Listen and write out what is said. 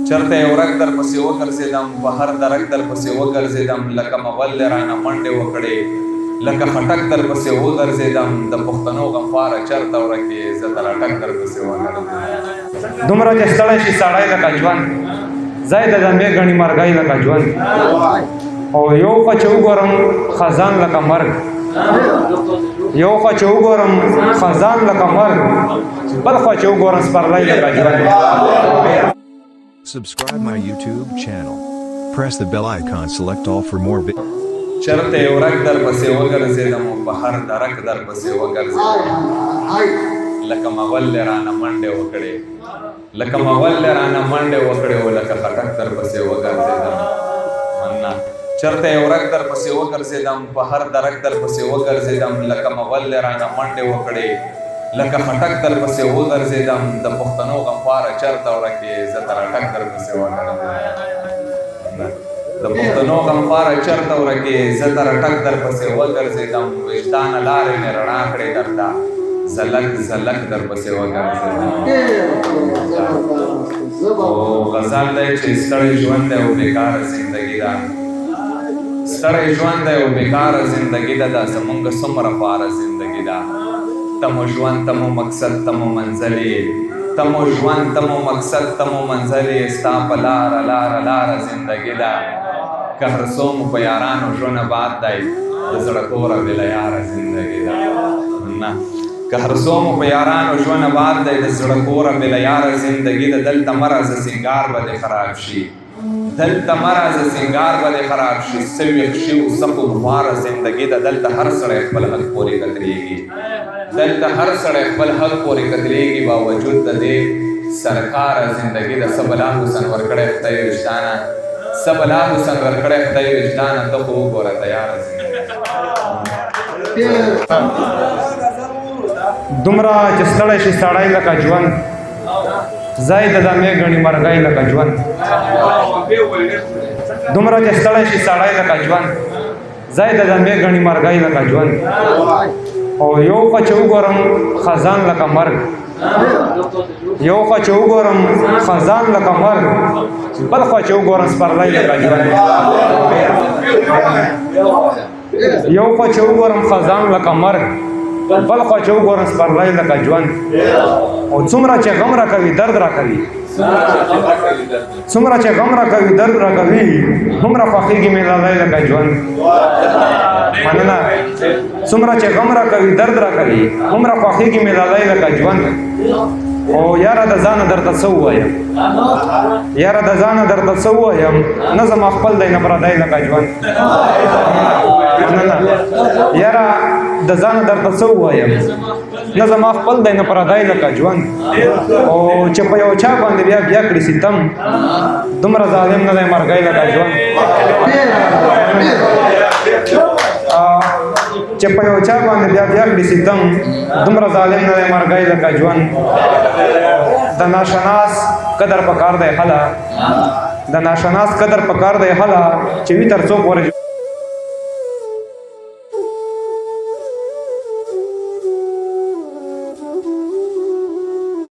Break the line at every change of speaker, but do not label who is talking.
چرته یو رګ در پسې وګرځېدم په هر درک در پسې وګرځېدم لکه مغل رانه منډې وکړې لکه خټک در پسې وګرځېدم د پښتنو غمخواره چرته ورکې زه تر اټک در پسې وګرځېدم
دومره چې ستړی شي سړی لکه ژوند ځای د دمې ګڼي مرګی لکه ژوند او یو خوا چې وګورم خزان لکه مرګ یو خوا چې وګورم خزان لکه مرګ بل خوا چې وګورم سپرلی لکه ژوند.
Subscribe my YouTube channel. Press the bell icon, select all for more videos.
چرته یو رګ در پسې وګرځېدم په هر درک در پسې وګرځېدم لکه مغل رانه منډې وکړې لکه مغل رانه منډې وکړې او لکه خټک در پسې وګرځېدم مننه چرته یو رګ در پسې وګرځېدم په هر درک در پسې وګرځېدم لکه مغل رانه منډې وکړې لکه خټک در پسې وګرځېدم د پښتنو غمخواره چرته ورکې زه تر اټک در پسې وګرځېدم د پښتنو غمخواره چرته ورکې زه تر اټک در پسې وګرځېدم وجدانه لارې مې رڼا کړې درته زلک زلک در پسې وګرځېدم او غزل دی چې ستړی ژوند دی او بېکاره زندګي ده ستړی ژوند دی او بېکاره زندګي ده دا زمونږ څومره خواره زندګي ده تمو ژوند تمو مقصد تمو منزل تمو ژوند تمو مقصد تمو منزل ستا په لاره لاره لاره زندګي ده که هر څو مو په یارانو ژوند آباد دی د زړه توره بې له یاره زندګي ده نه که هر څو مو په یارانو ژوند آباد دی د زړه کوره بې له یاره زندګي ده دلته مه راځه سینګار به دې خراب شي دلته مه راځه سینګار به دې خراب شي څه ویښ شي او څه خواره زندګي ده دلته هر سړی خپل حق پورې قدرېږي دلته هر سړی خپل حق پورې قدرېږي باوجود د دې سرکاره زندګي ده څه بلا حسن ورکړی خدای وجدانه څه بلا حسن ورکړی خدای وجدانه ته خو وګوره تیاره
دومره چې ستړی شي سړی لکه ژوند ځای د دمې ګڼي مرګی لکه ژوند دومره چې ستړی شي سړی لکه ژوند ځای د دمې ګڼي مرګی لکه ژوند او یو خوا چې وګورم خزان لکه مرګ یو خوا چې وګورم خزان لکه مرګ بل خوا چې وګورم سپرلی لکه ژوند یو خوا چې وګورم خزان لکه مرګ بل خوا چې وګورم سپرلی لکه ژوند او څومره چې غم راکوي درد راکوي څومره چې غم راکوي درد راکوي هومره خوښېږي مې لالی لکه ژوند مننه څومره چې غم راکوي درد راکوي هومره خوښېږي مې لالی لکه ژوند او یاره د ځانه درته څه ووایم یاره د ځانه درته څه ووایم نه زما خپل دی نه پردی لکه ژوند مننه یاره د ځانه درته څه ووایم نه زما خپل دی نه پردی لکه ژوند او چې په یو چا باندې بیا بیا کړي ستم دومره ظالم نه دی مرګی لکه ژوند چې په یو چا باندې بیا بیا کړي ستم دومره ظالم نه دی مرګی لکه ژوند د ناشناس قدر پکار دی هله د ناشناس قدر پکار دی هله چې وي تر څو پورې